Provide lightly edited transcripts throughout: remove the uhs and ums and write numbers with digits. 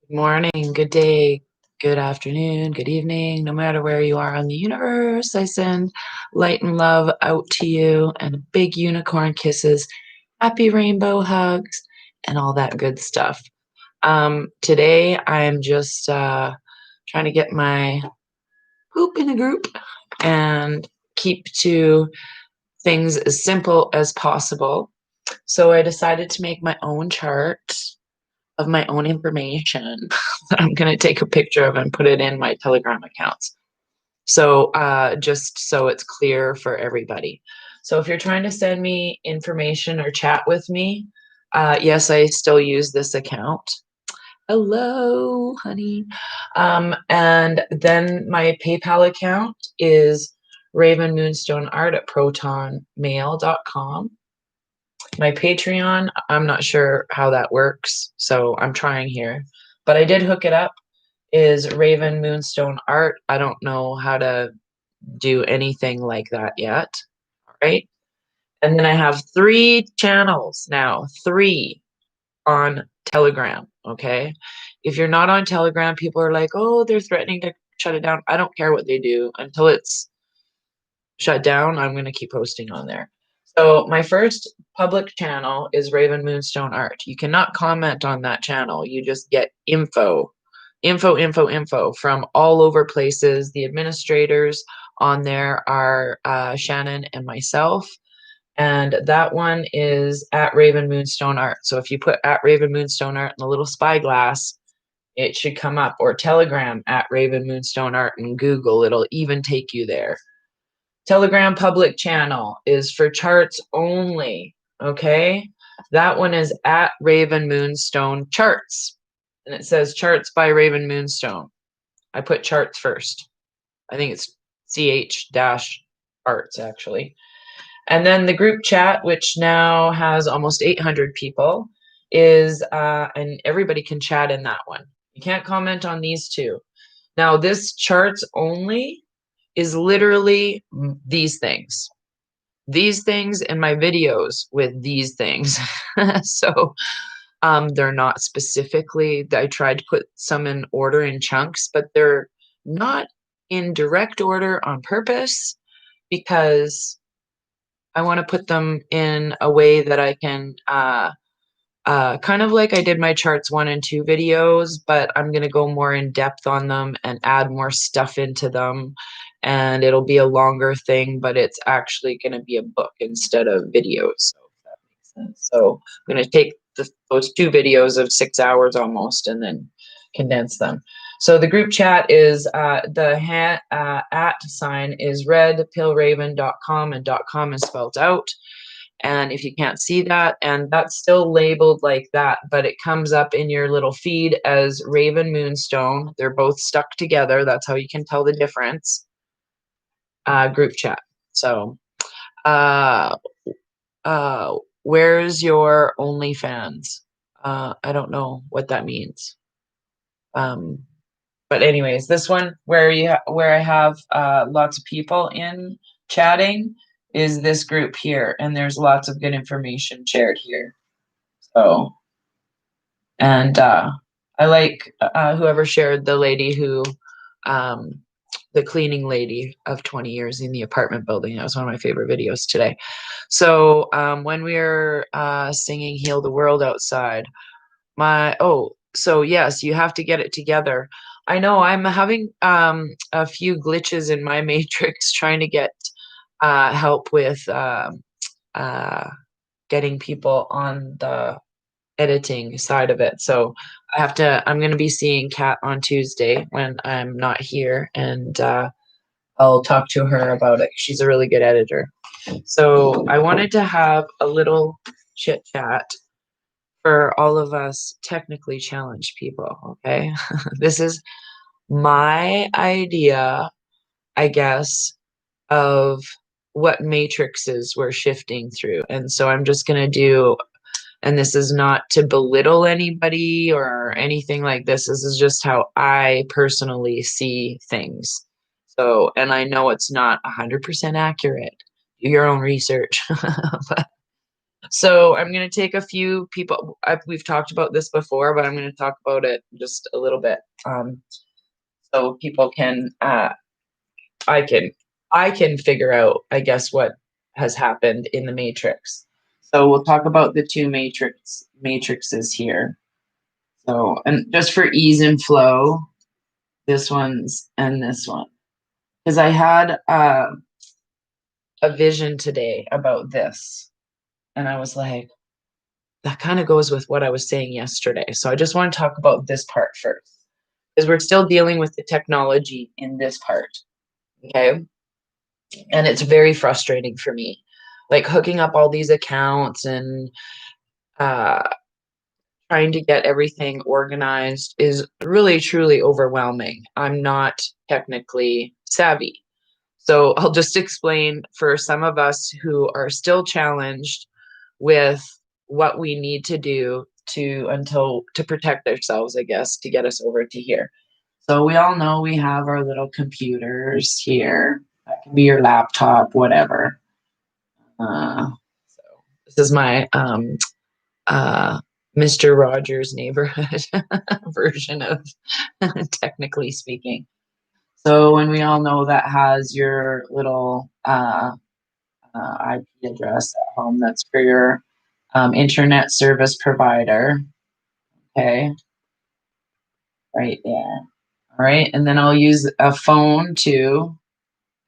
Good morning, good day, good afternoon, good evening, no matter where you are on the universe. I send light and love out to you and big unicorn kisses, happy rainbow hugs, and all that good stuff. Today I'm just trying to get my poop in a group and keep to things as simple as possible. So I decided to make my own chart of my own information that I'm going to take a picture of and put it in my Telegram accounts. So just so it's clear for everybody. So if you're trying to send me information or chat with me, yes, I still use this account. Hello, honey. And then my PayPal account is Raven Moonstone Art at protonmail.com. My Patreon, I'm not sure how that works, so I'm trying here. But I did hook it up, is Raven Moonstone Art. I don't know how to do anything like that yet, right? And then I have 3 channels now, 3 on Telegram, okay? If you're not on Telegram, people are like, "Oh, they're threatening to shut it down." I don't care what they do until it's shut down. I'm going to keep posting on there. So my first public channel is Raven Moonstone Art. You cannot comment on that channel. You just get info from all over places. The administrators on there are Shannon and myself. And that one is at Raven Moonstone Art. So if you put at Raven Moonstone Art in the little spyglass, it should come up. Or Telegram at Raven Moonstone Art and Google. It'll even take you there. Telegram public channel is for charts only, okay? That one is at Raven Moonstone Charts. And it says Charts by Raven Moonstone. I put charts first. I think it's CH-arts, actually. And then the group chat, which now has almost 800 people, is, and everybody can chat in that one. You can't comment on these two. Now, this charts only is literally these things. These things and my videos with these things. So they're not specifically, I tried to put some in order in chunks, but they're not in direct order on purpose because I want to put them in a way that I can kind of like I did my charts 1 and 2 videos, but I'm going to go more in depth on them and add more stuff into them. And it'll be a longer thing, but it's actually going to be a book instead of videos. So if that makes sense. So I'm going to take those 2 videos of 6 hours almost and then condense them. So the group chat is the at sign is redpillraven.com, and .com is spelled out. And if you can't see that, and that's still labeled like that, but it comes up in your little feed as Raven Moonstone. They're both stuck together. That's how you can tell the difference. Group chat. So, uh, where's your OnlyFans? I don't know what that means. But anyways, this one where I have lots of people in chatting is this group here, and there's lots of good information shared here. So, and I like whoever shared the lady who, the cleaning lady of 20 years in the apartment building. That was one of my favorite videos today. So when we were singing "Heal the World" outside, so yes, you have to get it together. I know I'm having a few glitches in my matrix trying to get help with getting people on the editing side of it. So I'm going to be seeing Kat on Tuesday when I'm not here, and I'll talk to her about it. She's a really good editor. So I wanted to have a little chit chat for all of us technically challenged people, okay? This is my idea, I guess, of what matrices we're shifting through. And so I'm just going to do, and this is not to belittle anybody or anything like this. This is just how I personally see things. So, and I know it's not 100% accurate. Do your own research. So I'm going to take a few people. We've talked about this before, but I'm going to talk about it just a little bit, so people can. I can figure out, I guess, what has happened in the matrix. So we'll talk about the two matrices here. So, and just for ease and flow, this one's and this one, because I had a vision today about this, and I was like, that kind of goes with what I was saying yesterday. So I just want to talk about this part first, because we're still dealing with the technology in this part. Okay. And it's very frustrating for me, like hooking up all these accounts and uh, trying to get everything organized is really truly overwhelming. I'm not technically savvy. So I'll just explain for some of us who are still challenged with what we need to do to protect ourselves, I guess, to get us over to here. So we all know we have our little computers here. That can be your laptop, whatever. So this is my Mr. Rogers neighborhood version of technically speaking. So when we all know that has your little IP address at home, that's for your internet service provider. Okay, right there. All right, and then I'll use a phone too.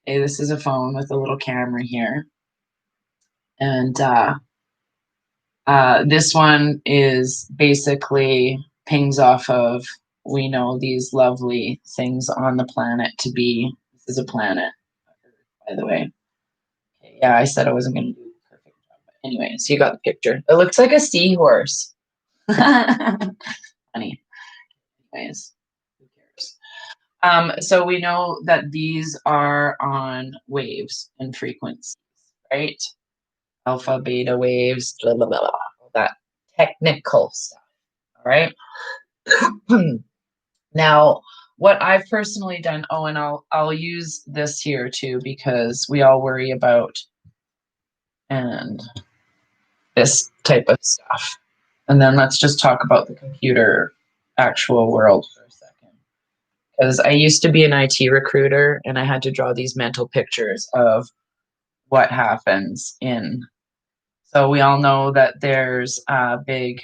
Okay, this is a phone with a little camera here. And this one is basically pings off of, we know these lovely things on the planet to be, this is a planet, by the way. Okay, yeah, I said I wasn't going to do a perfect job. But anyway, so you got the picture. It looks like a seahorse. Funny. Anyways, who cares? So we know that these are on waves and frequencies, right? Alpha, beta waves, blah, blah, blah, blah, all that technical stuff. All right. Now, what I've personally done, oh, and I'll use this here too, because we all worry about and this type of stuff. And then let's just talk about the computer actual world for a second. Because I used to be an IT recruiter and I had to draw these mental pictures of what happens in. So we all know that there's big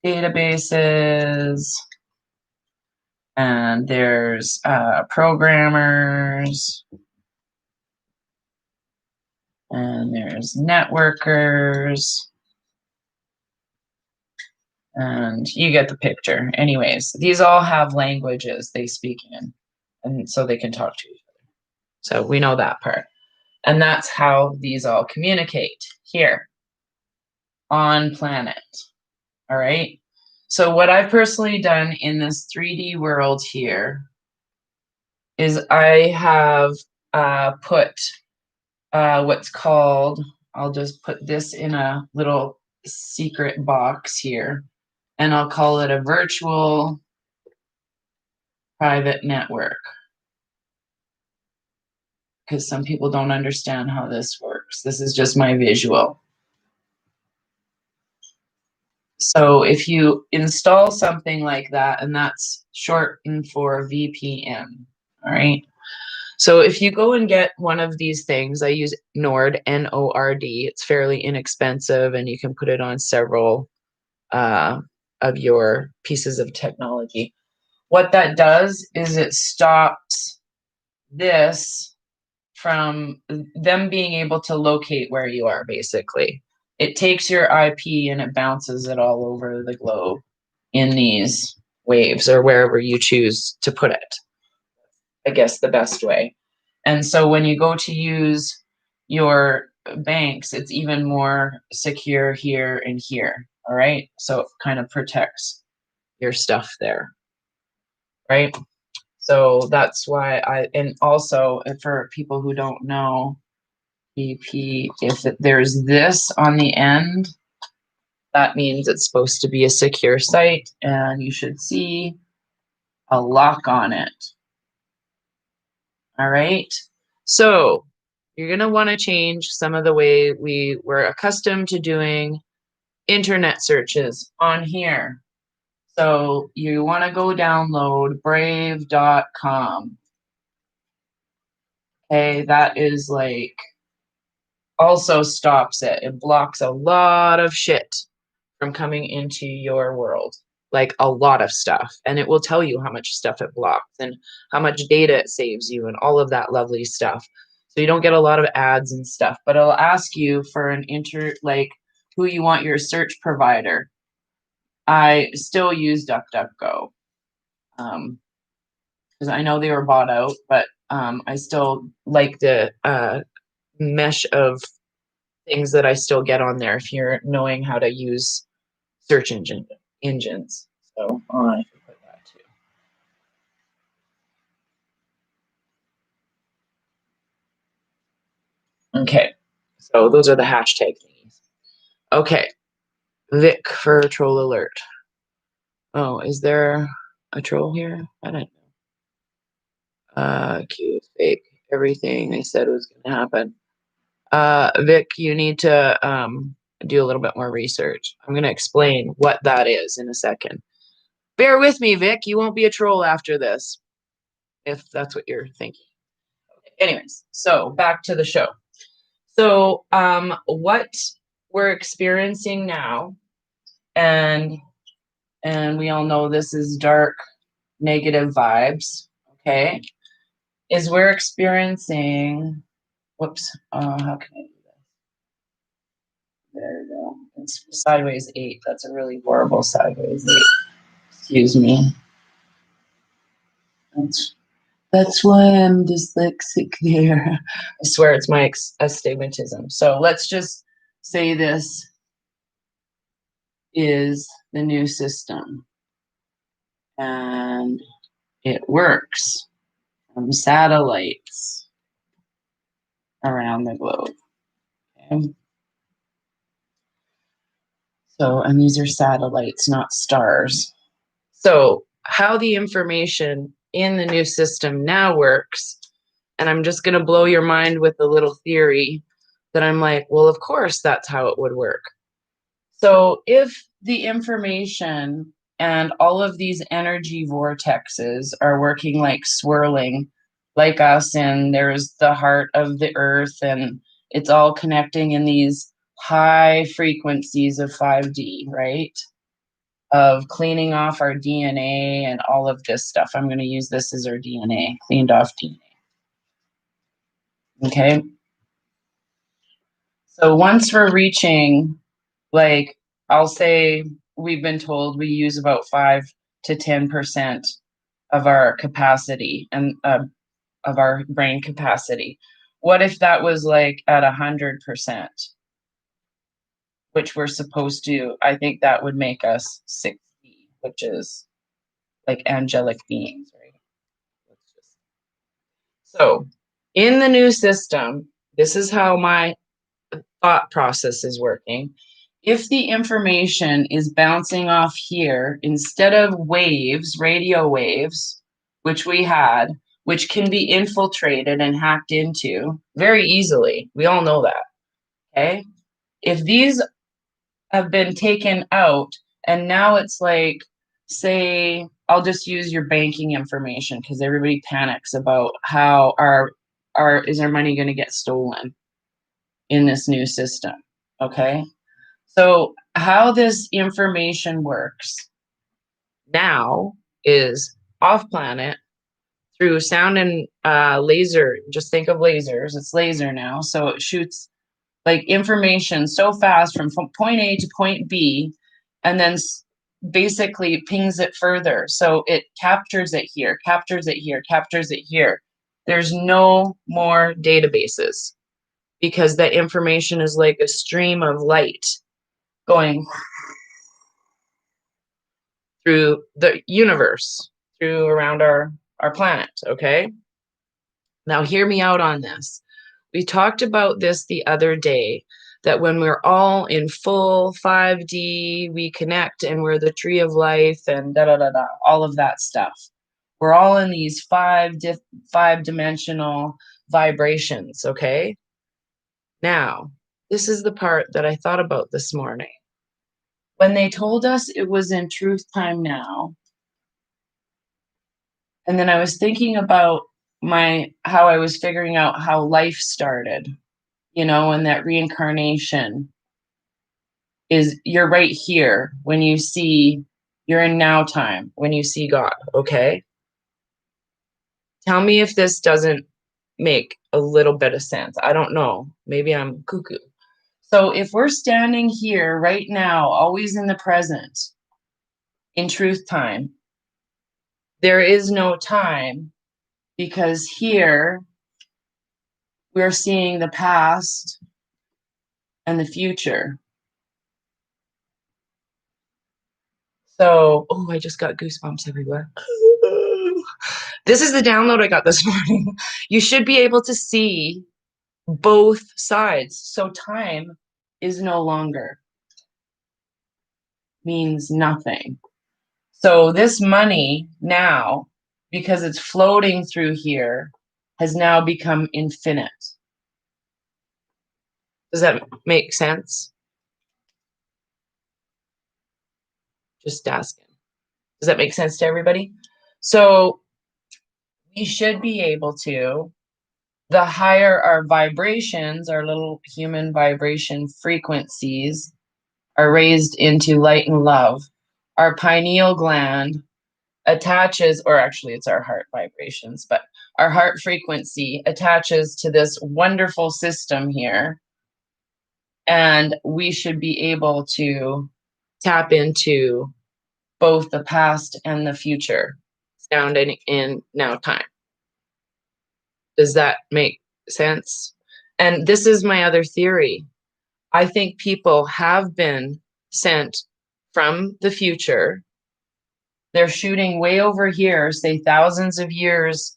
databases, and there's programmers, and there's networkers, and you get the picture. Anyways, these all have languages they speak in, and so they can talk to each other. So we know that part. And that's how these all communicate here on planet. All right. So what I've personally done in this 3D world here is I have put what's called, I'll just put this in a little secret box here, and I'll call it a virtual private network, because some people don't understand how this works. This is just my visual. So if you install something like that, and that's shortened for VPN, all right? So if you go and get one of these things, I use Nord, N-O-R-D. It's fairly inexpensive, and you can put it on several of your pieces of technology. What that does is it stops this from them being able to locate where you are, basically. It takes your IP and it bounces it all over the globe in these waves or wherever you choose to put it. I guess the best way. And so when you go to use your banks, it's even more secure here and here. All right. So it kind of protects your stuff there. Right. So that's why and also for people who don't know, EP, if there's this on the end, that means it's supposed to be a secure site, and you should see a lock on it. All right. So You're going to want to change some of the way we were accustomed to doing internet searches on here. So you want to go download brave.com. Okay, that is like also stops it. It blocks a lot of shit from coming into your world, like a lot of stuff. And it will tell you how much stuff it blocks and how much data it saves you and all of that lovely stuff. So you don't get a lot of ads and stuff, but it'll ask you for an like who you want your search provider. I still use DuckDuckGo because I know they were bought out, but I still like the mesh of things that I still get on there if you're knowing how to use search engines. So I can put that too. Okay, so those are the hashtag thingies. Okay, Vic for troll alert. Oh, is there a troll here? I don't know. Cute, fake, everything I said was going to happen. Vic, you need to do a little bit more research. I'm going to explain what that is in a second. Bear with me, Vic. You won't be a troll after this, if that's what you're thinking. Anyways, so back to the show. So what we're experiencing now, and we all know this is dark, negative vibes, okay, is we're experiencing, whoops, how can I do that? There we go. It's sideways 8. That's a really horrible sideways 8. Excuse me. That's why I'm dyslexic there. I swear it's my astigmatism. So let's just say this is the new system. And it works from satellites around the globe. Okay? So, and these are satellites, not stars. So, how the information in the new system now works, and I'm just going to blow your mind with a little theory that I'm like, well, of course, that's how it would work. So, if the information and all of these energy vortexes are working like swirling like us, and there's the heart of the earth, and it's all connecting in these high frequencies of 5D, right? Of cleaning off our DNA and all of this stuff. I'm going to use this as our DNA, cleaned off DNA. Okay. So once we're reaching, like, I'll say we've been told we use about 5 to 10% of our capacity and of our brain capacity. What if that was like at 100%, which we're supposed to? I think that would make us 6D, which is like angelic beings, right? So in the new system, this is how my thought process is working. If the information is bouncing off here, instead of waves, radio waves, which we had, which can be infiltrated and hacked into very easily, we all know that, okay? If these have been taken out and now it's like, say, I'll just use your banking information because everybody panics about how is our money going to get stolen in this new system, okay? So how this information works now is off planet through sound and laser. Just think of lasers. It's laser now. So it shoots like information so fast from point A to point B, and then basically pings it further. So it captures it here, captures it here, captures it here. There's no more databases because that information is like a stream of light going through the universe, through around our planet, okay? Now hear me out on this. We talked about this the other day, that when we're all in full 5D, we connect and we're the tree of life and da-da-da-da, all of that stuff. We're all in these five-dimensional vibrations, okay? Now, this is the part that I thought about this morning. When they told us it was in truth time now, and then I was thinking about how I was figuring out how life started, and that reincarnation is you're right here when you're in now time when you see God, okay? Tell me if this doesn't make a little bit of sense. I don't know. Maybe I'm cuckoo. So if we're standing here right now, always in the present, in truth time, there is no time because here we're seeing the past and the future. So, oh, I just got goosebumps everywhere. This is the download I got this morning. You should be able to see both sides. So time is no longer, means nothing. So this money now, because it's floating through here, has now become infinite. Does that make sense? Just asking. Does that make sense to everybody? So we should be able to, the higher our vibrations, our little human vibration frequencies are raised into light and love. Our pineal gland attaches, or actually it's our heart vibrations, but our heart frequency attaches to this wonderful system here. And we should be able to tap into both the past and the future, sound in now time. Does that make sense? And this is my other theory. I think people have been sent from the future. They're shooting way over here, say thousands of years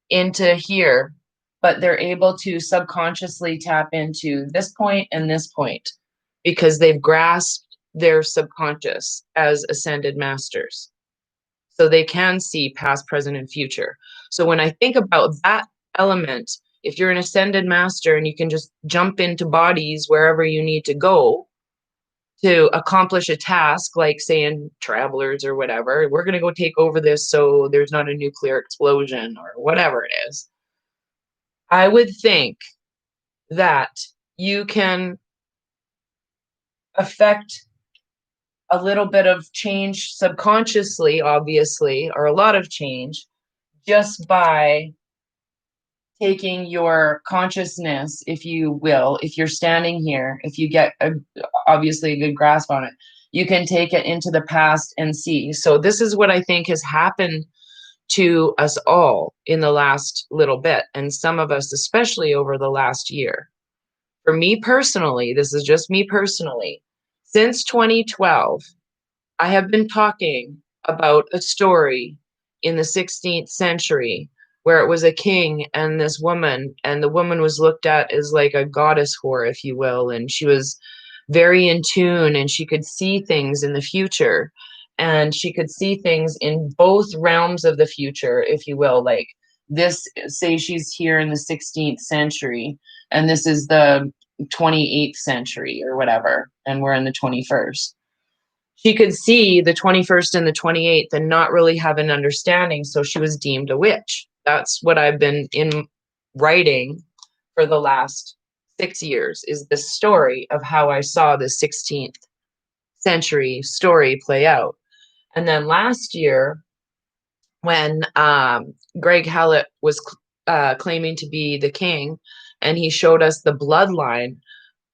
into here, but they're able to subconsciously tap into this point and this point because they've grasped their subconscious as ascended masters. So they can see past, present, and future. So when I think about that element, if you're an ascended master and you can just jump into bodies wherever you need to go to accomplish a task, like say in Travelers or whatever, we're going to go take over this so there's not a nuclear explosion or whatever it is. I would think that you can affect a little bit of change subconsciously, obviously, or a lot of change just by taking your consciousness, if you will, if you're standing here, if you get obviously a good grasp on it, you can take it into the past and see. So this is what I think has happened to us all in the last little bit, and some of us especially over the last year. For me personally, this is just me personally, since 2012, I have been talking about a story in the 16th century where it was a king and this woman, and the woman was looked at as like a goddess whore, if you will, and she was very in tune and she could see things in the future, and she could see things in both realms of the future, if you will, like this, say she's here in the 16th century and this is the 28th century or whatever, and we're in the 21st. She could see the 21st and the 28th and not really have an understanding, so she was deemed a witch. That's what I've been in writing for the last 6 years, is this story of how I saw the 16th century story play out. And then last year, when Greg Hallett was claiming to be the king, and he showed us the bloodline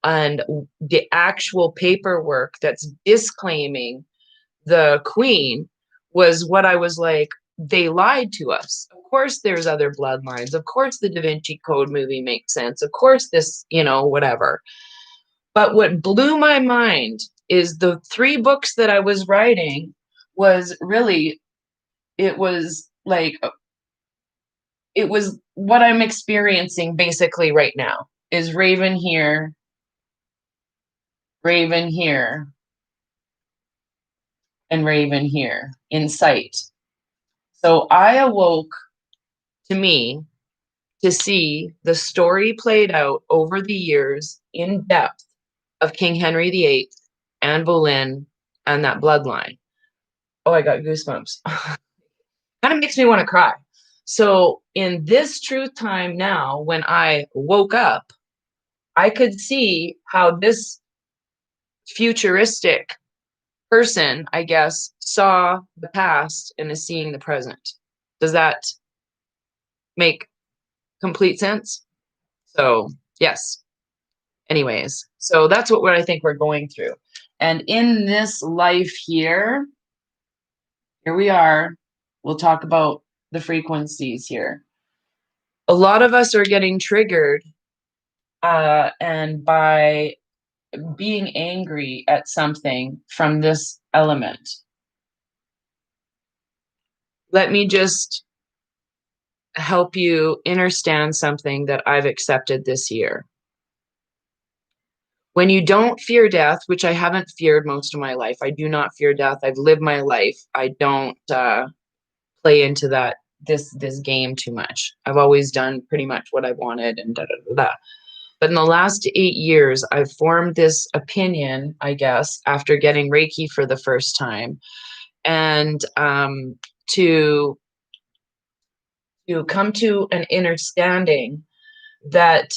and the actual paperwork that's disclaiming the queen, was what I was like, they lied to us. Of course there's other bloodlines. Of course the Da Vinci Code movie makes sense. Of course this, whatever. But what blew my mind is the 3 books that I was writing was really, it was like, it was what I'm experiencing basically right now is Raven here, Raven here, and Raven here in sight. So I awoke, to me, to see the story played out over the years in depth of King Henry VIII, Anne Boleyn, and that bloodline. Oh, I got goosebumps. Kind of makes me want to cry. So in this truth time now, when I woke up, I could see how this futuristic person, I guess, saw the past and is seeing the present. Does that make complete sense? So, yes. Anyways, so that's what I think we're going through. And in this life here we are. We'll talk about the frequencies here. A lot of us are getting triggered and by being angry at something from this element. Let me just help you understand something that I've accepted this year. When you don't fear death, which I haven't feared most of my life, I do not fear death. I've lived my life. I don't play into this game too much. I've always done pretty much what I wanted and da da da da. But in the last 8 years, I've formed this opinion, I guess, after getting Reiki for the first time, and to come to an understanding that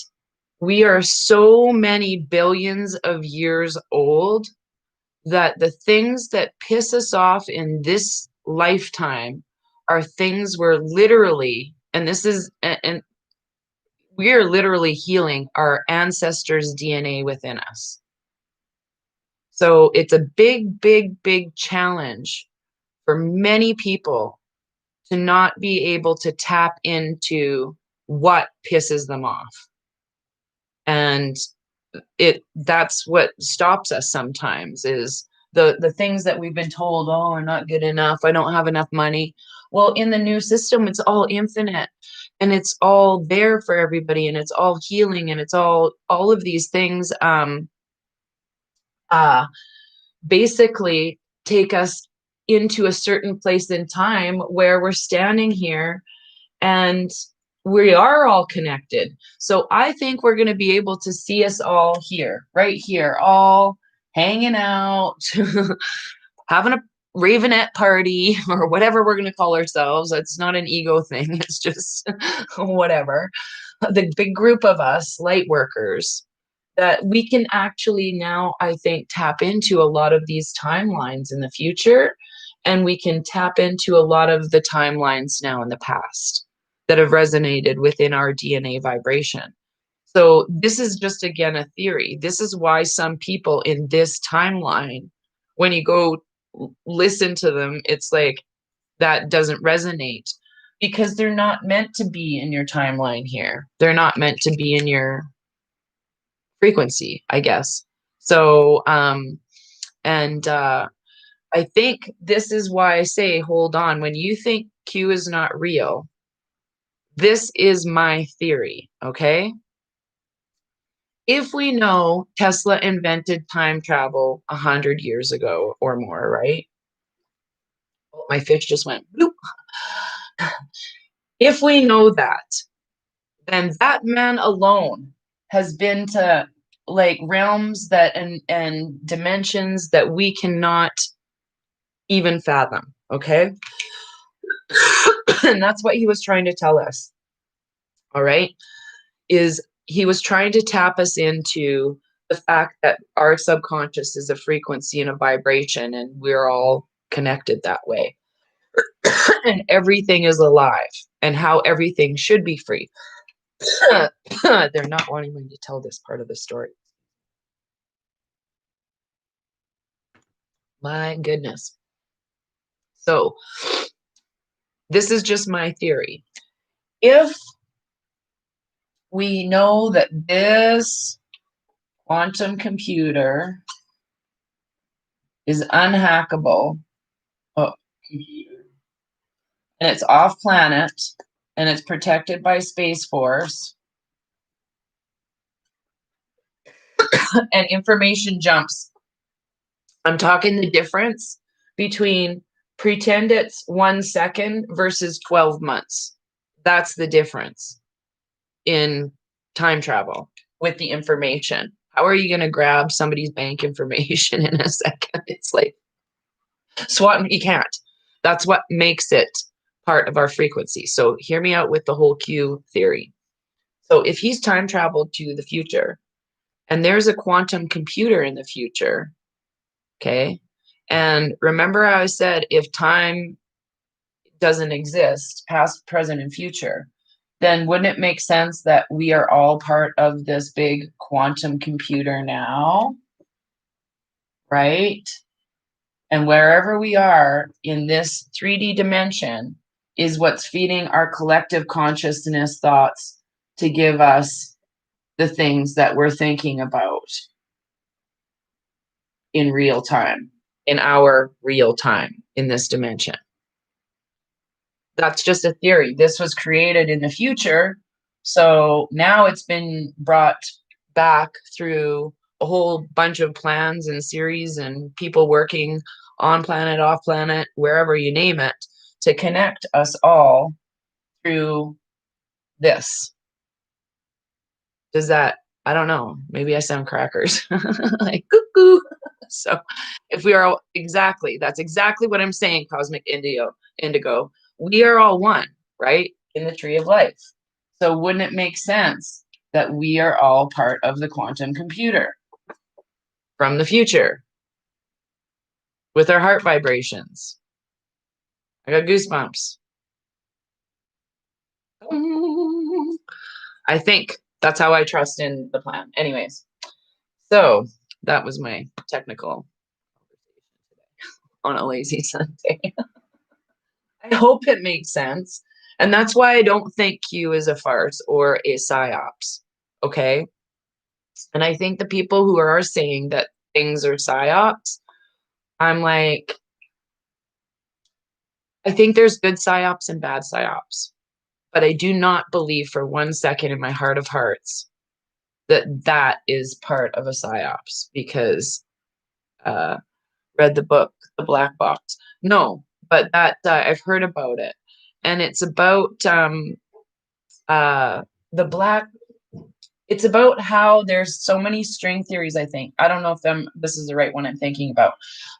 we are so many billions of years old that the things that piss us off in this lifetime are things we're literally, and we are literally healing our ancestors' DNA within us. So it's a big, big, big challenge for many people to not be able to tap into what pisses them off. And that's what stops us sometimes, is the things that we've been told, oh, I'm not good enough, I don't have enough money. Well, in the new system, it's all infinite and it's all there for everybody, and it's all healing, and it's all of these things basically take us into a certain place in time where we're standing here and we are all connected. So I think we're going to be able to see us all here, right here, all hanging out, having a Ravenette party or whatever we're going to call ourselves. It's not an ego thing. It's just whatever. The big group of us light workers, that we can actually now, I think, tap into a lot of these timelines in the future. And we can tap into a lot of the timelines now in the past that have resonated within our DNA vibration. So this is just, again, a theory. This is why some people in this timeline, when you go listen to them, it's like that doesn't resonate, because they're not meant to be in your timeline here. They're not meant to be in your frequency, I guess. So, I think this is why I say, hold on. When you think Q is not real, this is my theory, okay? If we know Tesla invented time travel 100 years ago or more, right? Oh, my fish just went bloop. If we know that, then that man alone has been to like realms that and dimensions that we cannot even fathom, okay? And that's what he was trying to tell us, all right? Is he was trying to tap us into the fact that our subconscious is a frequency and a vibration, and we're all connected that way. And everything is alive, and how everything should be free. They're not wanting me to tell this part of the story. My goodness. So this is just my theory. If we know that this quantum computer is unhackable, and it's off planet, and it's protected by Space Force, and information jumps. I'm talking the difference between pretend it's 1 second versus 12 months. That's the difference. in time travel with the information. How are you going to grab somebody's bank information in a second? It's like SWAT, you can't. That's what makes it part of our frequency. So hear me out with the whole Q theory. So if he's time traveled to the future and there's a quantum computer in the future, okay? And remember how I said if time doesn't exist, past, present, and future, then wouldn't it make sense that we are all part of this big quantum computer now? Right? And wherever we are in this 3D dimension is what's feeding our collective consciousness thoughts to give us the things that we're thinking about in real time, in our real time in this dimension. That's just a theory. This was created in the future. So now it's been brought back through a whole bunch of plans and series and people working on planet, off planet, wherever you name it, to connect us all through this. Does that, I don't know, maybe I sound crackers, like cuckoo. So if we are all, exactly, that's exactly what I'm saying, Cosmic Indigo. We are all one, right? In the tree of life. So wouldn't it make sense that we are all part of the quantum computer from the future with our heart vibrations? I got goosebumps. I think that's how I trust in the plan. Anyways, so that was my technical on a lazy Sunday. I hope it makes sense. And that's why I don't think Q is a farce or a psyops. Okay. And I think the people who are saying that things are psyops, I'm like, I think there's good psyops and bad psyops. But I do not believe for 1 second in my heart of hearts that that is part of a psyops because read the book, The Black Box. No, but that I've heard about it. And it's about the black, it's about how there's so many string theories, I think. I don't know if this is the right one I'm thinking about,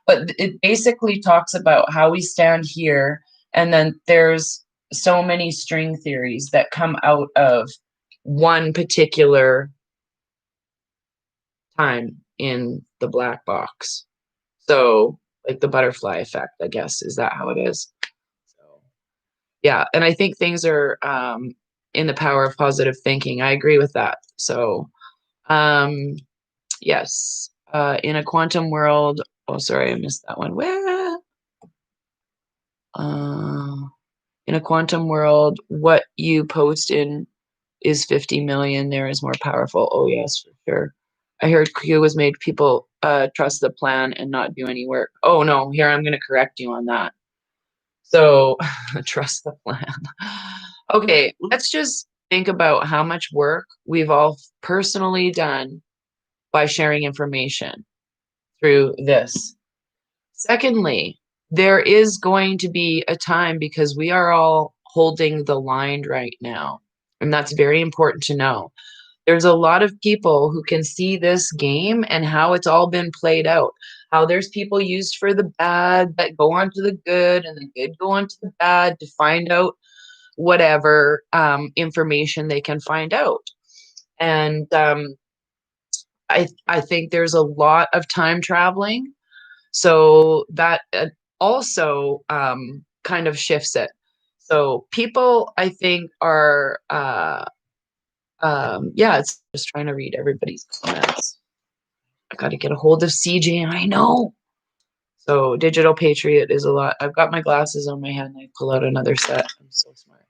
but it basically talks about how we stand here, and then there's so many string theories that come out of one particular time in the black box. So, like the butterfly effect, I guess, is that how it is? So, yeah, and I think things are in the power of positive thinking. I agree with that. So, yes, in a quantum world. Oh, sorry, I missed that one. Where? In a quantum world, what you post in is 50 million. There is more powerful. Oh, yes, for sure. I heard Q was made people trust the plan and not do any work. Oh, no, here, I'm going to correct you on that. So trust the plan. Okay, let's just think about how much work we've all personally done by sharing information through this. Secondly, there is going to be a time because we are all holding the line right now. And that's very important to know. There's a lot of people who can see this game and how it's all been played out. How there's people used for the bad that go on to the good and the good go on to the bad to find out whatever information they can find out. And I think there's a lot of time traveling. So that also kind of shifts it. So people, I think, are yeah, it's just trying to read everybody's comments. I got to get a hold of CJ. I know. So Digital Patriot is a lot. I've got my glasses on my head and I pull out another set. I'm so smart.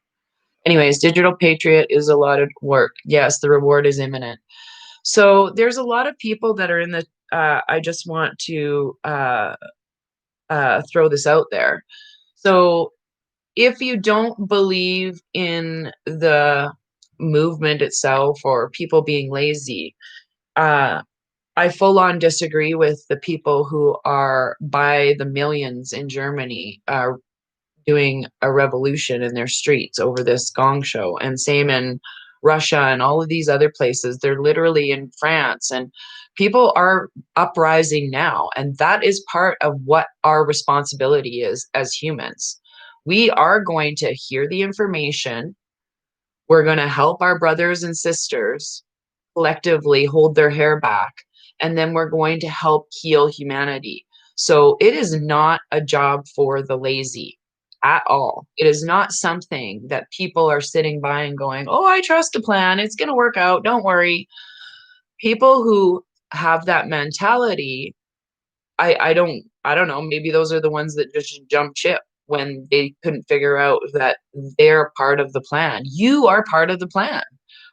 Anyways, Digital Patriot is a lot of work. Yes, the reward is imminent. So there's a lot of people that are in the, I just want to throw this out there. So if you don't believe in the movement itself or people being lazy, I full on disagree with the people who are by the millions in Germany doing a revolution in their streets over this gong show, and same in Russia and all of these other places. They're literally in France, and people are uprising now. And that is part of what our responsibility is as humans. We are going to hear the information. We're going to help our brothers and sisters collectively hold their hair back, and then we're going to help heal humanity. So it is not a job for the lazy at all. It is not something that people are sitting by and going, "Oh, I trust the plan. It's going to work out. Don't worry." People who have that mentality, I don't know, maybe those are the ones that just jump ship when they couldn't figure out that they're part of the plan. You are part of the plan.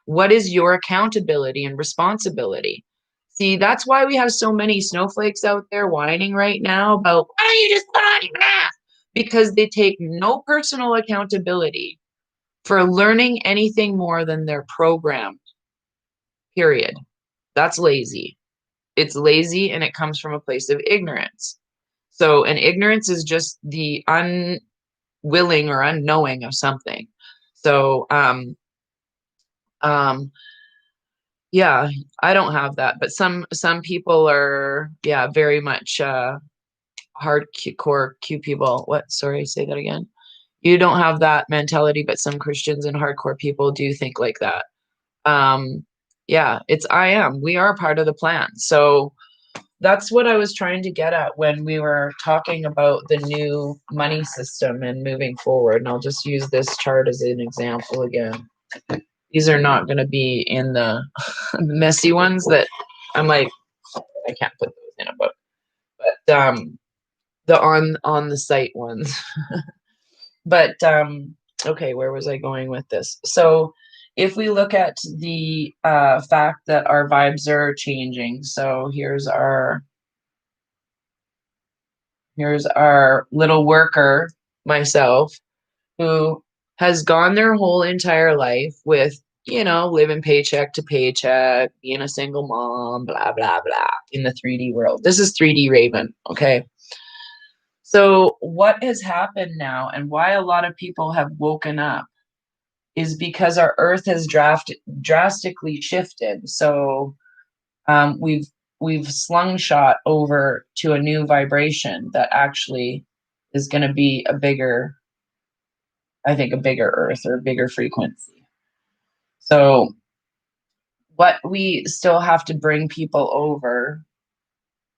What is your accountability and responsibility? See, that's why we have so many snowflakes out there whining right now about, why don't you just put on your mask? Because they take no personal accountability for learning anything more than they're programmed, period. That's lazy. It's lazy, and it comes from a place of ignorance. So, and ignorance is just the unwilling or unknowing of something. So, um, yeah, I don't have that, but some people are, yeah, very much hardcore Q people. What? Sorry, say that again. You don't have that mentality, but some Christians and hardcore people do think like that. Um, yeah, it's I am. We are part of the plan. So that's what I was trying to get at when we were talking about the new money system and moving forward. And I'll just use this chart as an example again. These are not going to be in the messy ones that I'm like, I can't put those in a book. But the on the site ones. But okay, where was I going with this? So if we look at the fact that our vibes are changing, so here's our little worker, myself, who has gone their whole entire life with, living paycheck to paycheck, being a single mom, blah, blah, blah, in the 3D world. This is 3D Raven, okay? So, what has happened now, and why a lot of people have woken up, is because our Earth has drastically shifted. So, we've slungshot over to a new vibration that actually is going to be I think, a bigger Earth or a bigger frequency. So what we still have to bring people over,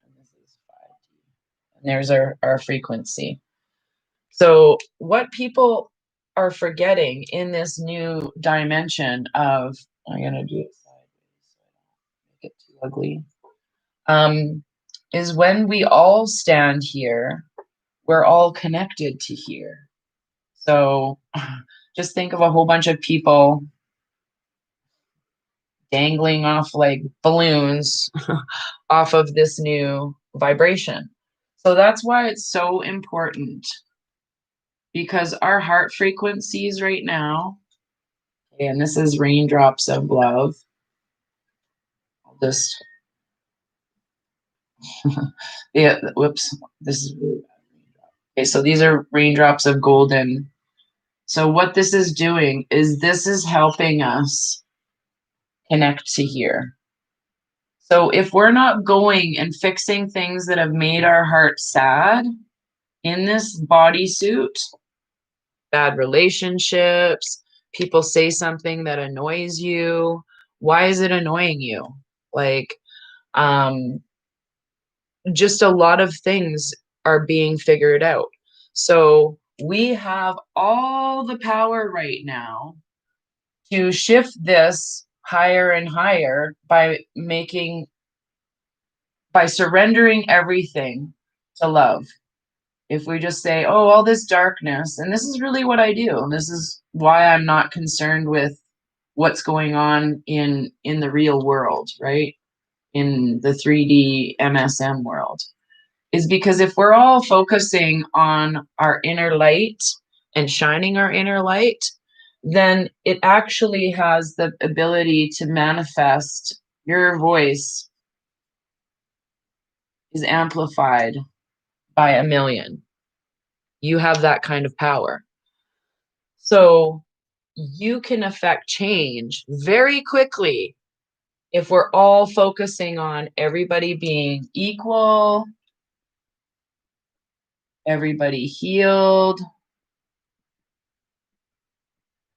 and this is 5D, and there's our frequency. So what people are forgetting in this new dimension of, I'm going to do it sideways so I don't make it too ugly, is when we all stand here, we're all connected to here. So just think of a whole bunch of people dangling off like balloons off of this new vibration. So that's why it's so important, because our heart frequencies right now, and this is raindrops of love. I'll just, yeah, whoops, this is really bad. Okay, so these are raindrops of golden. So what this is doing is this is helping us connect to here. So if we're not going and fixing things that have made our heart sad in this bodysuit, bad relationships, people say something that annoys you, why is it annoying you? Like, just a lot of things are being figured out. So we have all the power right now to shift this higher and higher by surrendering everything to love. If we just say, oh, all this darkness, and this is really what I do, and this is why I'm not concerned with what's going on in the real world, right? In the 3D MSM world, is because if we're all focusing on our inner light and shining our inner light, then it actually has the ability to manifest. Your voice is amplified by a million. You have that kind of power. So you can affect change very quickly if we're all focusing on everybody being equal, everybody healed,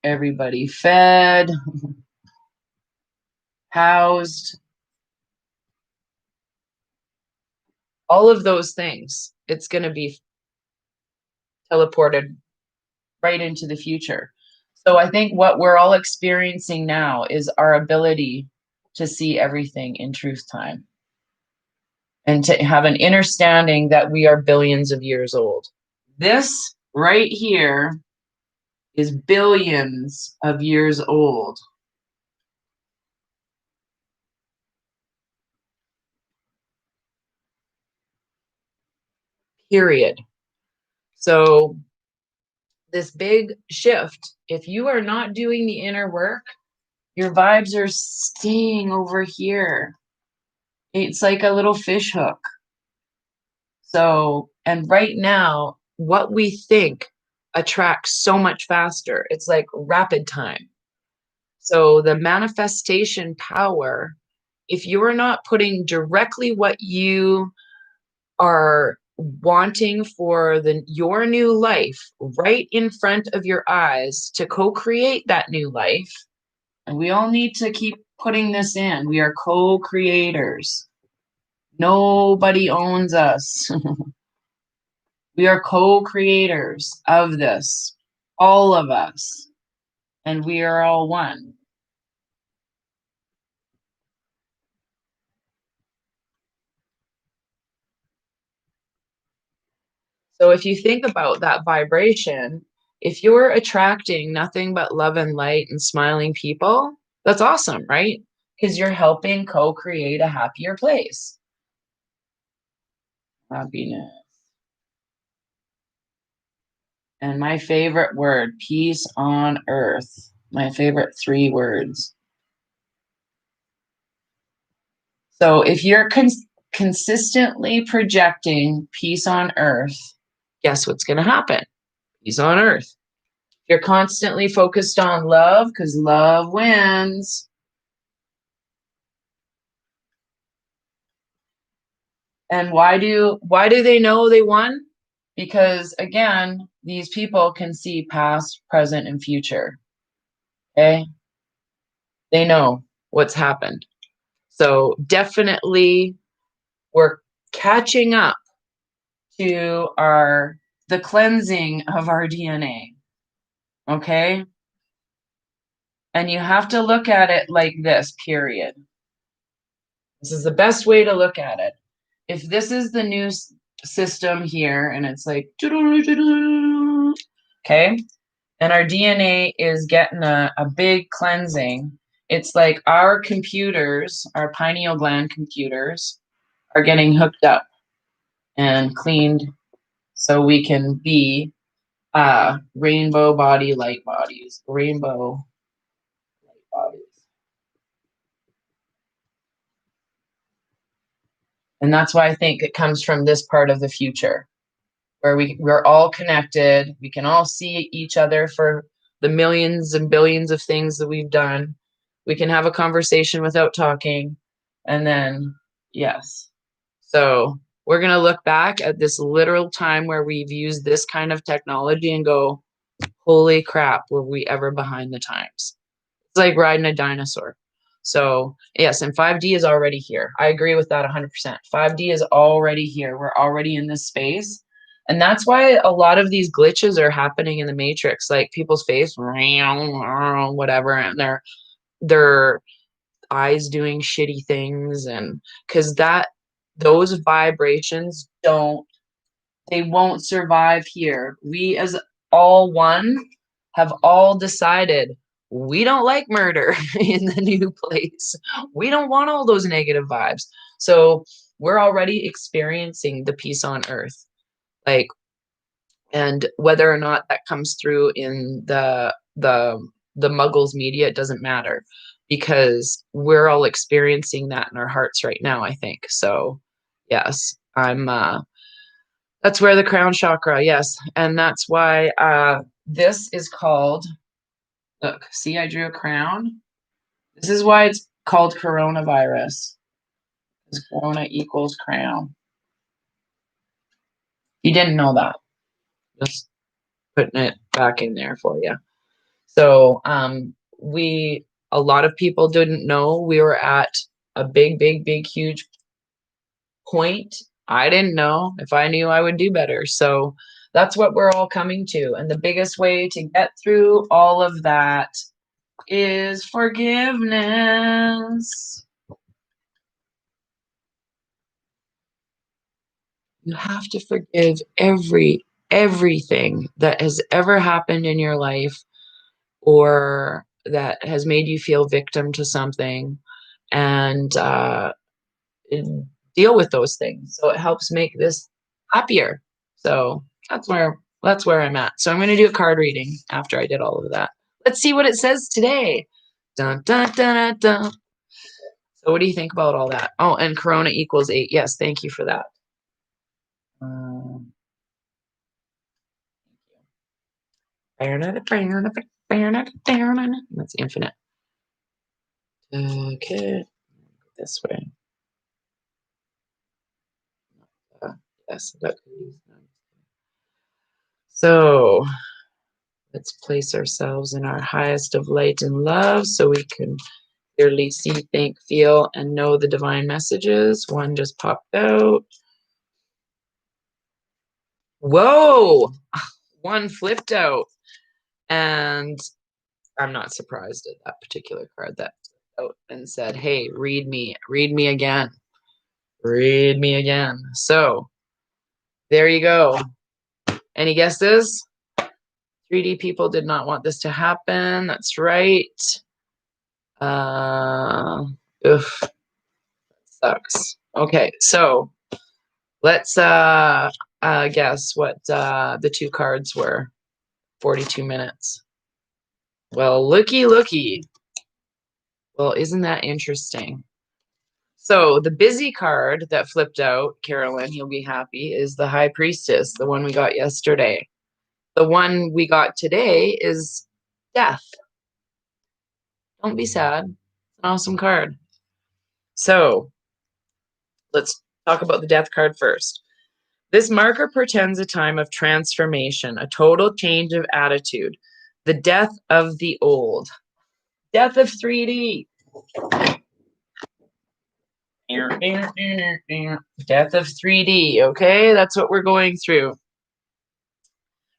everybody fed, housed, all of those things. It's going to be teleported right into the future. So I think what we're all experiencing now is our ability to see everything in truth time and to have an understanding that we are billions of years old. This right here is billions of years old. Period. So this big shift, if you are not doing the inner work, your vibes are staying over here. It's like a little fish hook. So, and right now, what we think attracts so much faster. It's like rapid time. So, the manifestation power, if you're not putting directly what you are wanting for your new life right in front of your eyes to co-create that new life, and we all need to keep putting this in. We are co-creators. Nobody owns us. We are co-creators of this, all of us, and we are all one. So if you think about that vibration, if you're attracting nothing but love and light and smiling people, that's awesome, right? Because you're helping co-create a happier place. Happiness. And my favorite word, peace on earth. My favorite 3 words. So if you're consistently projecting peace on earth, guess what's going to happen? Peace on earth. You're constantly focused on love because love wins. And why do they know they won? Because again, these people can see past, present, and future. Okay? They know what's happened. So definitely we're catching up to the cleansing of our DNA. Okay? And you have to look at it like this, period. This is the best way to look at it. If this is the new system here, and it's like, okay, and our DNA is getting a big cleansing, it's like our computers, our pineal gland computers, are getting hooked up and cleaned so we can be rainbow body, light bodies, rainbow light bodies. And that's why I think it comes from this part of the future where we're all connected. We can all see each other for the millions and billions of things that we've done. We can have a conversation without talking. And then, yes. So we're going to look back at this literal time where we've used this kind of technology and go, holy crap, were we ever behind the times? It's like riding a dinosaur. So yes, and 5D is already here. I agree with that 100%. 5D is already here. We're already in this space. And that's why a lot of these glitches are happening in the matrix, like people's face, whatever, and their eyes doing shitty things. And because those vibrations they won't survive here. We as all one have all decided we don't like murder in the new place. We don't want all those negative vibes. So we're already experiencing the peace on earth. Like, and whether or not that comes through in the Muggles media, it doesn't matter because we're all experiencing that in our hearts right now, I think. So yes, that's where the crown chakra, yes. And that's why this is called Look, see, I drew a crown. This is why it's called coronavirus. Because corona equals crown. You didn't know that. Just putting it back in there for you. So a lot of people didn't know we were at a big, huge point. I didn't know. If I knew, I would do better. So that's what we're all coming to. And the biggest way to get through all of that is forgiveness. You have to forgive everything that has ever happened in your life or that has made you feel victim to something, and deal with those things. So it helps make this happier. So that's where I'm at. So I'm going to do a card reading after I did all of that. Let's see what it says today. Dun, dun, dun, dun, dun. So what do you think about all that? Oh, and corona equals 8. Yes, thank you for that. That's infinite. Okay, this way. Yes, so let's place ourselves in our highest of light and love so we can clearly see, think, feel, and know the divine messages. One just popped out. Whoa! One flipped out. And I'm not surprised at that particular card that flipped out and said, hey, read me again. Read me again. So there you go. Any guesses? 3D people did not want this to happen. That's right. Oof. Sucks. Okay, so let's guess what the two cards were. 42 minutes. Well, looky. Well, isn't that interesting? So the busy card that flipped out, Carolyn, you'll be happy, is the High Priestess, the one we got yesterday. The one we got today is Death. Don't be sad. It's an awesome card. So let's talk about the Death card first. This marker portends a time of transformation, a total change of attitude, the death of the old, death of 3D. Death of 3D, okay? That's what we're going through.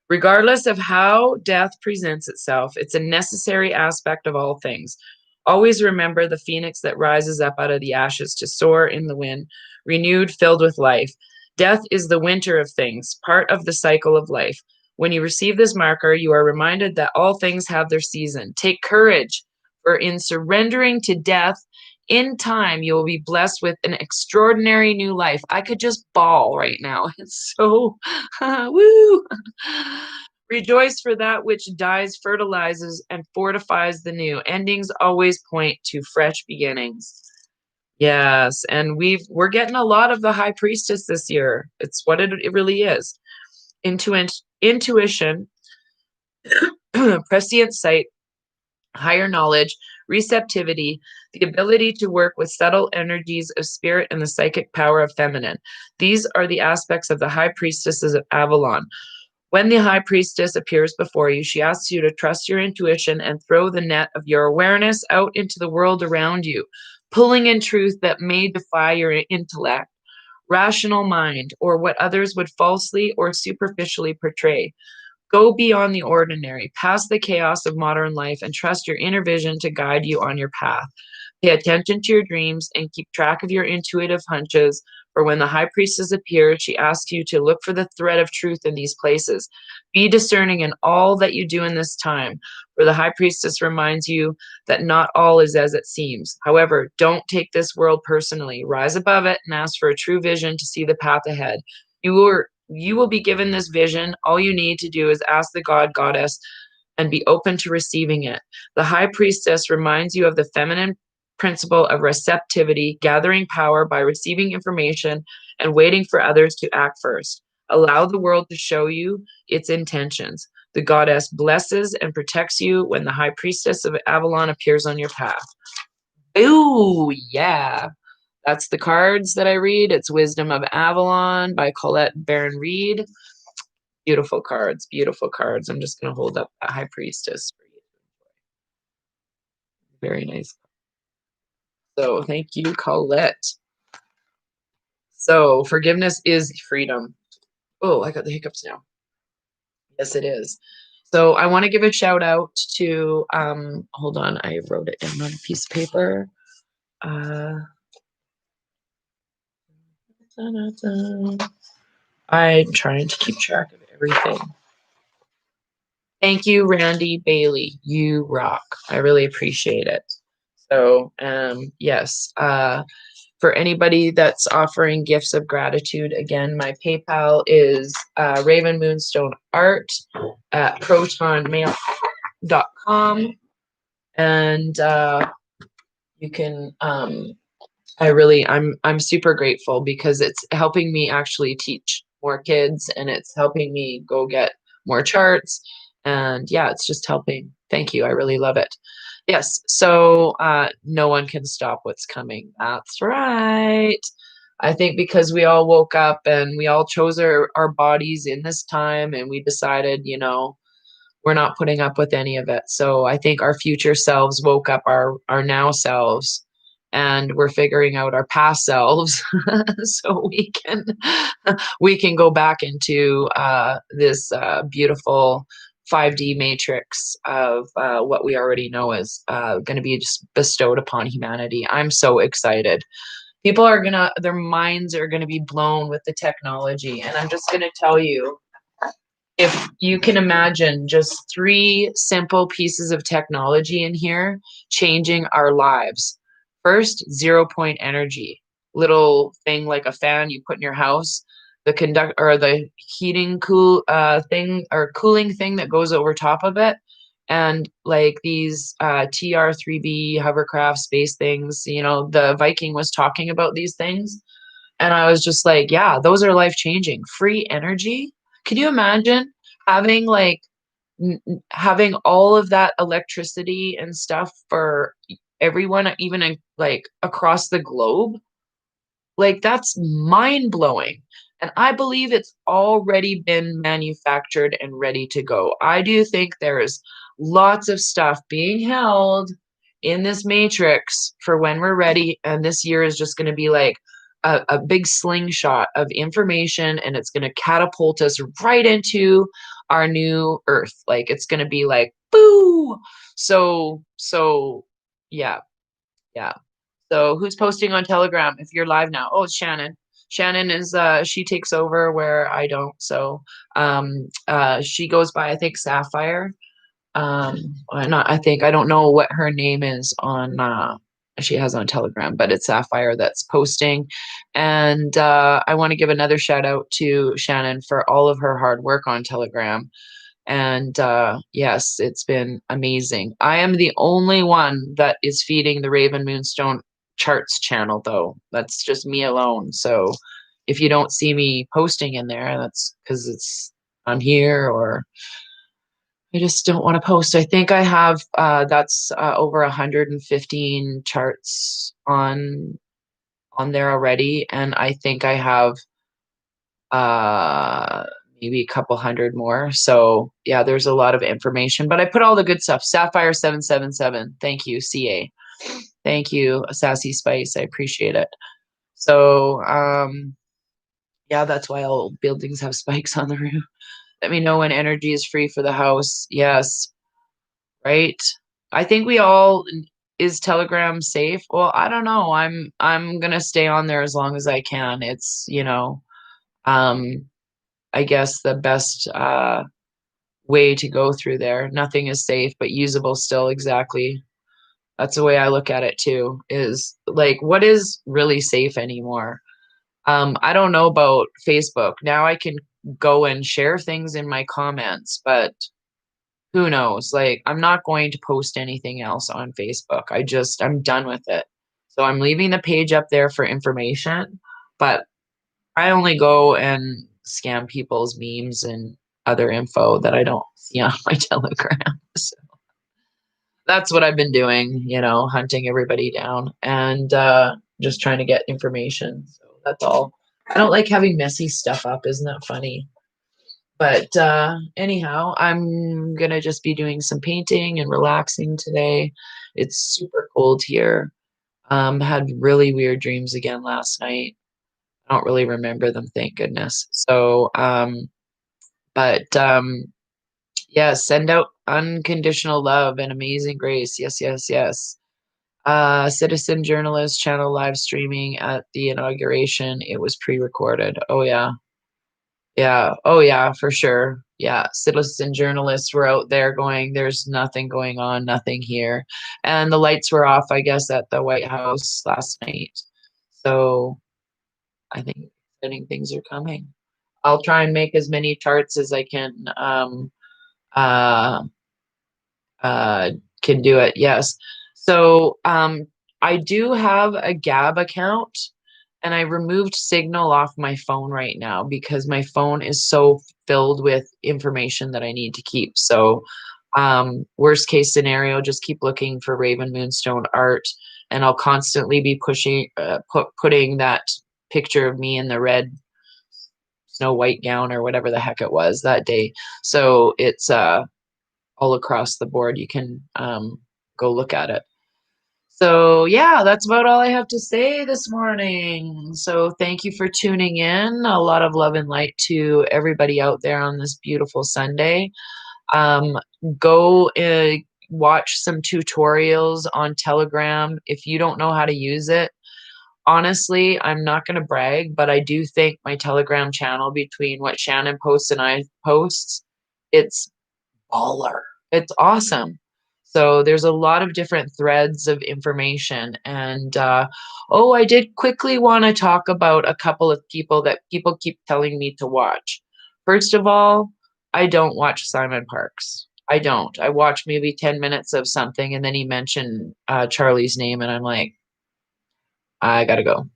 Regardless of how death presents itself, it's a necessary aspect of all things. Always remember the phoenix that rises up out of the ashes to soar in the wind, renewed, filled with life. Death is the winter of things, part of the cycle of life. When you receive this marker, you are reminded that all things have their season. Take courage, for in surrendering to death, in time, you will be blessed with an extraordinary new life. I could just bawl right now. It's so, woo! Rejoice, for that which dies fertilizes and fortifies the new. Endings always point to fresh beginnings. Yes, and we're getting a lot of the High Priestess this year. It's what it really is. Intuition, prescient sight, higher knowledge, receptivity, the ability to work with subtle energies of spirit and the psychic power of feminine. These are the aspects of the High Priestesses of Avalon. When the High Priestess appears before you, she asks you to trust your intuition and throw the net of your awareness out into the world around you, pulling in truth that may defy your intellect, rational mind, or what others would falsely or superficially portray. Go beyond the ordinary, past the chaos of modern life, and trust your inner vision to guide you on your path. Pay attention to your dreams and keep track of your intuitive hunches, for when the High Priestess appears, she asks you to look for the thread of truth in these places. Be discerning in all that you do in this time, for the High Priestess reminds you that not all is as it seems. However, don't take this world personally. Rise above it and ask for a true vision to see the path ahead. You will be given this vision. All you need to do is ask the God, Goddess, and be open to receiving it. The High Priestess reminds you of the feminine principle of receptivity, gathering power by receiving information and waiting for others to act first. Allow the world to show you its intentions. The goddess blesses and protects you when the high priestess of Avalon appears on your path. Ooh, yeah. That's the cards that I read. It's Wisdom of Avalon by Colette Baron Reed. Beautiful cards, beautiful cards. I'm just going to hold up that high priestess for you. Very nice. So thank you, Colette. So forgiveness is freedom. Oh, I got the hiccups now. Yes, it is. So I want to give a shout out to, hold on, I wrote it down on a piece of paper. I'm trying to keep track of everything. Thank you, Randy Bailey. You rock. I really appreciate it. So, yes, for anybody that's offering gifts of gratitude, again, my PayPal is Raven Moonstone Art at protonmail.com. And you can, I'm super grateful because it's helping me actually teach more kids and it's helping me go get more charts. And yeah, it's just helping. Thank you. I really love it. Yes. So no one can stop what's coming. That's right. I think because we all woke up and we all chose our bodies in this time and we decided, we're not putting up with any of it. So I think our future selves woke up our now selves and we're figuring out our past selves so we can go back into this beautiful 5D matrix of what we already know is going to be just bestowed upon humanity. I'm so excited. People are their minds are gonna be blown with the technology, and I'm just gonna tell you, if you can imagine just three simple pieces of technology in here changing our lives. First, 0 point energy, little thing like a fan you put in your house, the conduct or the heating thing or cooling thing that goes over top of it, and like these TR3B hovercraft space things. The Viking was talking about these things, and I was just like, yeah, those are life changing. Free energy. Can you imagine having having all of that electricity and stuff for everyone, even like across the globe? Like that's mind blowing. And I believe it's already been manufactured and ready to go. I do think there is lots of stuff being held in this matrix for when we're ready. And this year is just going to be like a big slingshot of information and it's going to catapult us right into our new earth. Like it's going to be like, boo. So yeah, yeah. So who's posting on Telegram if you're live now? Oh, it's Shannon. Shannon is she takes over where I don't. So she goes by I think Sapphire. Not I think I don't know what her name is on she has on Telegram, but it's Sapphire that's posting. And I want to give another shout out to Shannon for all of her hard work on Telegram. And yes, it's been amazing. I am the only one that is feeding the Raven Moonstone Charts channel, though. That's just me alone. So if you don't see me posting in there, that's because I'm here or I just don't want to post. I think I have that's over 115 charts on there already, and I think I have uh maybe a couple hundred more. So yeah, there's a lot of information, but I put all the good stuff. Sapphire 777. Thank you, CA. Thank you, Sassy Spice. I appreciate it. So yeah, that's why all buildings have spikes on the roof. Let me know when energy is free for the house. Yes, right. I think we all is Telegram safe? Well, I don't know. I'm gonna stay on there as long as I can. It's, um I guess the best way to go through there. Nothing is safe, but usable still. Exactly. That's the way I look at it too, is like, what is really safe anymore? I don't know about Facebook. Now I can go and share things in my comments, but who knows? Like, I'm not going to post anything else on Facebook. I'm done with it. So I'm leaving the page up there for information, but I only go and scam people's memes and other info that I don't see on my Telegram. So that's what I've been doing, hunting everybody down and just trying to get information. So that's all. I don't like having messy stuff up. Isn't that funny? But anyhow, I'm gonna just be doing some painting and relaxing today. It's super cold here. Had really weird dreams again last night. I don't really remember them, thank goodness. So, but yeah, send out unconditional love and amazing grace. Yes, yes, yes. Citizen journalist channel live streaming at the inauguration. It was pre-recorded. Oh yeah. Yeah. Oh yeah, for sure. Yeah. Citizen journalists were out there going, there's nothing going on, nothing here. And the lights were off, I guess, at the White House last night. So I think exciting things are coming. I'll try and make as many charts as I uh, uh, can do it. Yes. So I do have a Gab account and I removed Signal off my phone right now because my phone is so filled with information that I need to keep. So worst case scenario, just keep looking for Raven Moonstone art and I'll constantly be putting that picture of me in the red Snow White gown or whatever the heck it was that day. So it's all across the board. You can go look at it. So, yeah, that's about all I have to say this morning. So, thank you for tuning in. A lot of love and light to everybody out there on this beautiful Sunday. Um, go watch some tutorials on Telegram. If you don't know how to use it, honestly, I'm not going to brag, but I do think my Telegram channel, between what Shannon posts and I posts, it's baller. It's awesome. So there's a lot of different threads of information. And oh, I did quickly want to talk about a couple of people that people keep telling me to watch. First of all, I don't watch Simon Parks. I don't. I watch maybe 10 minutes of something and then he mentioned Charlie's name and I'm like, I gotta go.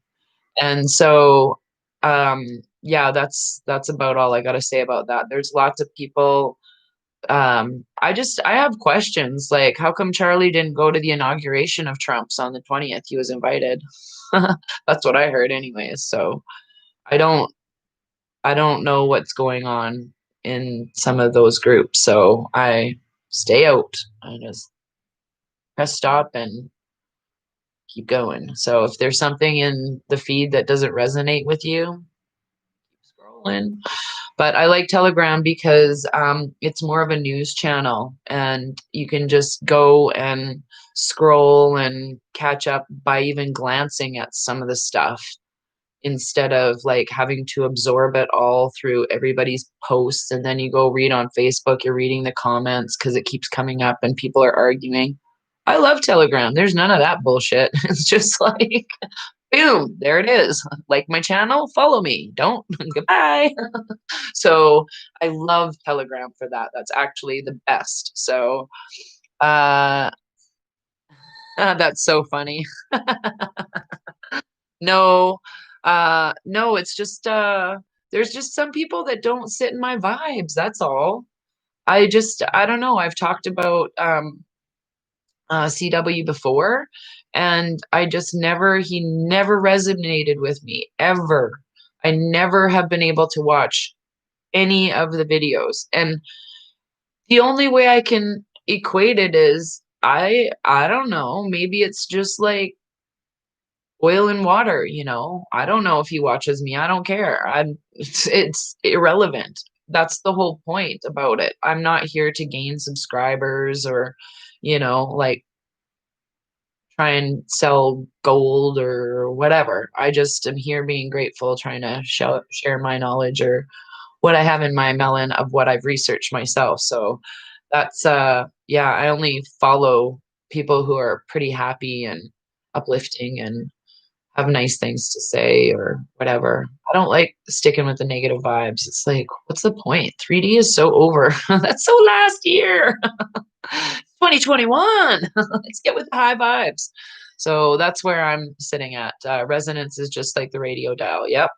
And so yeah, that's about all I gotta say about that. There's lots of people I have questions like how come Charlie didn't go to the inauguration of Trump's on the 20th? He was invited. That's what I heard anyways. So I don't I don't know what's going on in some of those groups. So I stay out. I just press stop and keep going. So if there's something in the feed that doesn't resonate with you, keep scrolling. But I like Telegram because it's more of a news channel and you can just go and scroll and catch up by even glancing at some of the stuff instead of like having to absorb it all through everybody's posts. And then you go read on Facebook, you're reading the comments because it keeps coming up and people are arguing. I love Telegram. There's none of that bullshit. It's just like, boom, there it is. Like my channel, follow me. Don't. Goodbye. So I love Telegram for that. That's actually the best. So uh that's so funny. No, no, it's just there's just some people that don't sit in my vibes. That's all. I don't know. I've talked about CW before and he never resonated with me ever. I never have been able to watch any of the videos. And the only way I can equate it is I don't know, maybe it's just like oil and water. I don't know if he watches me. I don't care. It's irrelevant. That's the whole point about it. I'm not here to gain subscribers or like try and sell gold or whatever. I just am here being grateful, trying to share my knowledge or what I have in my melon of what I've researched myself. So that's yeah, I only follow people who are pretty happy and uplifting and have nice things to say or whatever. I don't like sticking with the negative vibes. It's like, what's the point? 3D is so over. That's so last year. 2021. Let's get with the high vibes. So that's where I'm sitting at. Resonance is just like the radio dial. Yep.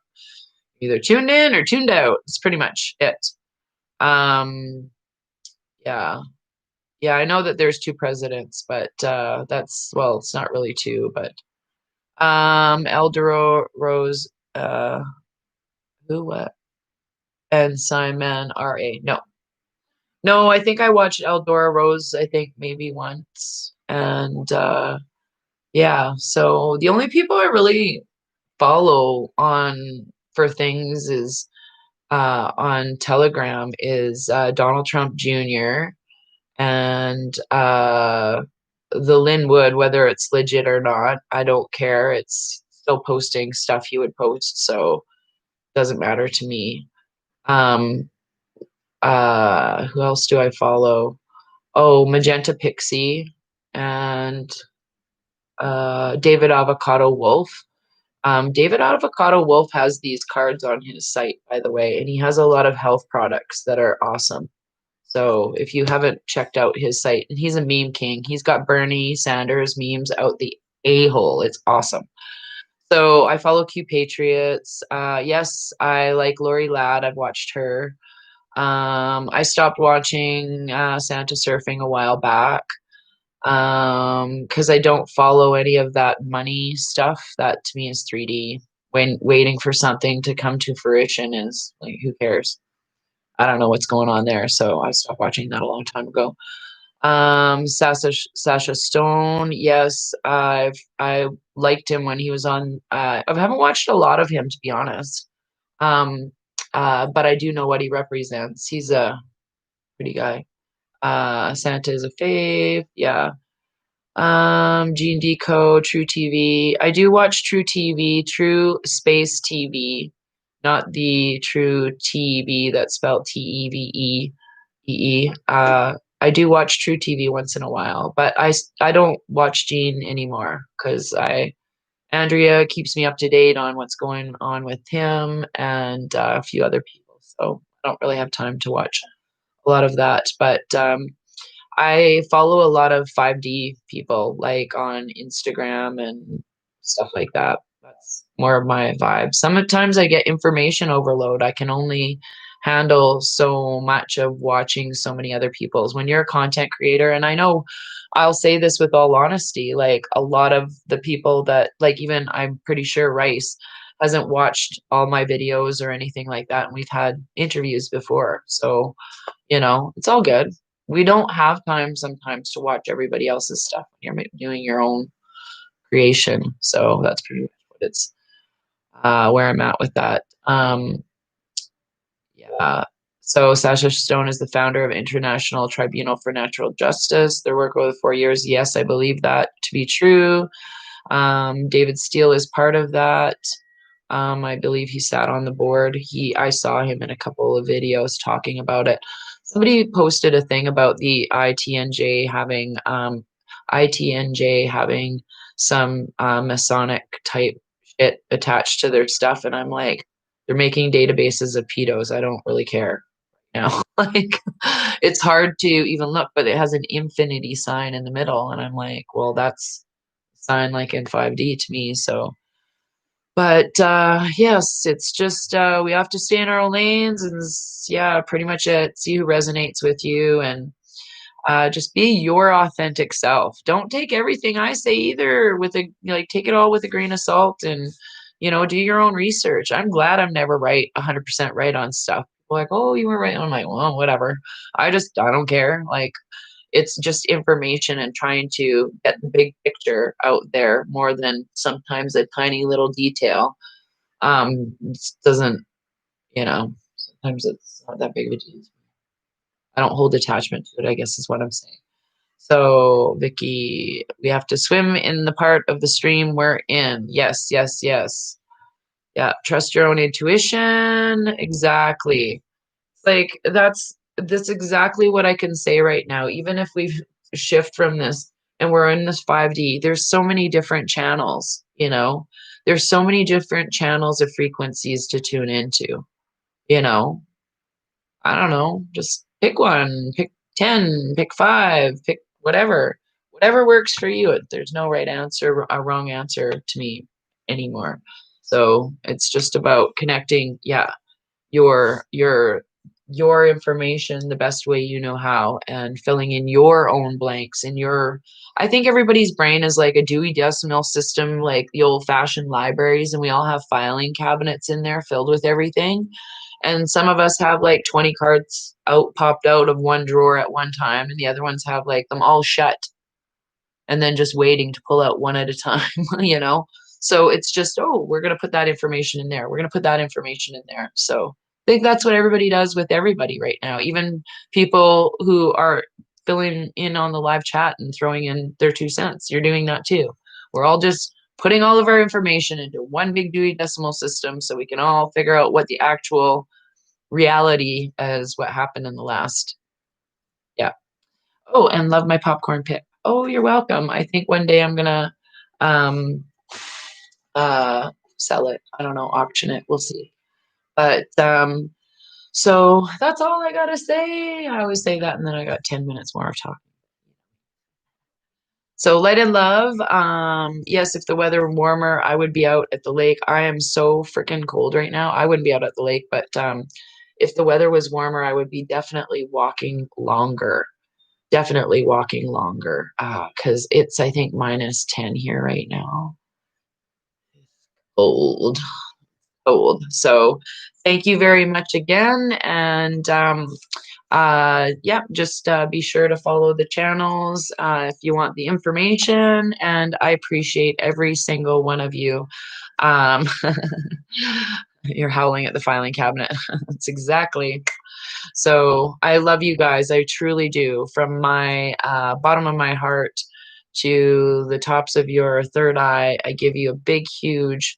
Either tuned in or tuned out. It's pretty much it. Um, yeah. Yeah, I know that there's two presidents, but that's well, it's not really two, but Eldoro Rose, who what? And Simon R.A. No. No, I think I watched Eldora Rose, I think maybe once. And yeah, so the only people I really follow on for things is on Telegram is Donald Trump Jr. and the Linwood, whether it's legit or not, I don't care. It's still posting stuff he would post, so it doesn't matter to me. Um, who else do I follow? Oh, Magenta Pixie and David Avocado Wolf. David Avocado Wolf has these cards on his site, by the way, and he has a lot of health products that are awesome. So if you haven't checked out his site, and he's a meme king, he's got Bernie Sanders memes out the a-hole. It's awesome. So I follow Q Patriots. Yes, I like Lori Ladd. I've watched her. I stopped watching Santa Surfing a while back because I don't follow any of that money stuff. That to me is 3D. When waiting for something to come to fruition is like, who cares? I don't know what's going on there, so I stopped watching that a long time ago. Sasha Stone, yes, I liked him when he was on. I haven't watched a lot of him to be honest. Um, but I do know what he represents. He's a pretty guy. Santa is a fave, yeah. Gene Deco, True TV. I do watch True TV, True Space TV, not the True TV that's spelled TEVEEE. I do watch True TV once in a while, but I don't watch Gene anymore because I Andrea keeps me up to date on what's going on with him and a few other people. So I don't really have time to watch a lot of that. But I follow a lot of 5D people like on Instagram and stuff like that. That's more of my vibe. Sometimes I get information overload. I can only handle so much of watching so many other people's. When you're a content creator, and I know I'll say this with all honesty, like a lot of the people that, like, even I'm pretty sure Rice hasn't watched all my videos or anything like that. And we've had interviews before. So, it's all good. We don't have time sometimes to watch everybody else's stuff when you're doing your own creation. So that's pretty much what it's where I'm at with that. Yeah. So Sasha Stone is the founder of International Tribunal for Natural Justice. Their work over 4 years. Yes, I believe that to be true. David Steele is part of that. I believe he sat on the board. I saw him in a couple of videos talking about it. Somebody posted a thing about the ITNJ having some Masonic type shit attached to their stuff, and I'm like, they're making databases of pedos. I don't really care. Like it's hard to even look, but it has an infinity sign in the middle, and I'm like, well, that's a sign like in 5D to me. So but yes, it's just we have to stay in our own lanes and yeah, pretty much it. See who resonates with you and just be your authentic self. Don't take everything I say either with take it all with a grain of salt and do your own research. I'm glad I'm never 100% right on stuff. People are like, oh, you were right. I'm like, well, whatever. I don't care. Like it's just information and trying to get the big picture out there more than sometimes a tiny little detail. It doesn't, sometimes it's not that big of a deal. I don't hold attachment to it, I guess is what I'm saying. So, Vicky, we have to swim in the part of the stream we're in. Yes, yes, yes. Yeah, trust your own intuition. Exactly. Like that's exactly what I can say right now. Even if we shift from this and we're in this 5D, there's so many different channels. There's so many different channels of frequencies to tune into, you know. I don't know, just pick one, pick 10, pick 5, pick whatever. Whatever works for you. There's no right answer, a wrong answer to me anymore. So, it's just about connecting, yeah, your your information the best way you know how and filling in your own blanks in your I think everybody's brain is like a Dewey Decimal System, like the old-fashioned libraries, and we all have filing cabinets in there filled with everything. And some of us have like 20 cards out popped out of one drawer at one time, and the other ones have like them all shut and then just waiting to pull out one at a time, you know? So it's just, oh, we're going to put that information in there. We're going to put that information in there. So I think that's what everybody does with everybody right now. Even people who are filling in on the live chat and throwing in their 2 cents, you're doing that too. We're all just putting all of our information into one big Dewey Decimal System so we can all figure out what the actual reality is, what happened in the last. Yeah. Oh, and love my popcorn pit. Oh, you're welcome. I think one day I'm gonna um sell it. I don't know, auction it. We'll see. But so that's all I gotta say. I always say that and then I got 10 minutes more of talking. So light and love. Yes, if the weather were warmer, I would be out at the lake. I am so freaking cold right now. I wouldn't be out at the lake, but if the weather was warmer, I would be definitely walking longer. Definitely walking longer, because it's, I think, -10 here right now. Old, old. So thank you very much again, and, yeah, just, be sure to follow the channels, if you want the information, and I appreciate every single one of you. Um, you're howling at the filing cabinet. That's exactly. So I love you guys. I truly do. From my bottom of my heart to the tops of your third eye, I give you a big, huge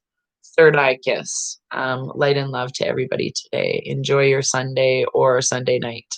third eye kiss. Light and love to everybody today. Enjoy your Sunday or Sunday night.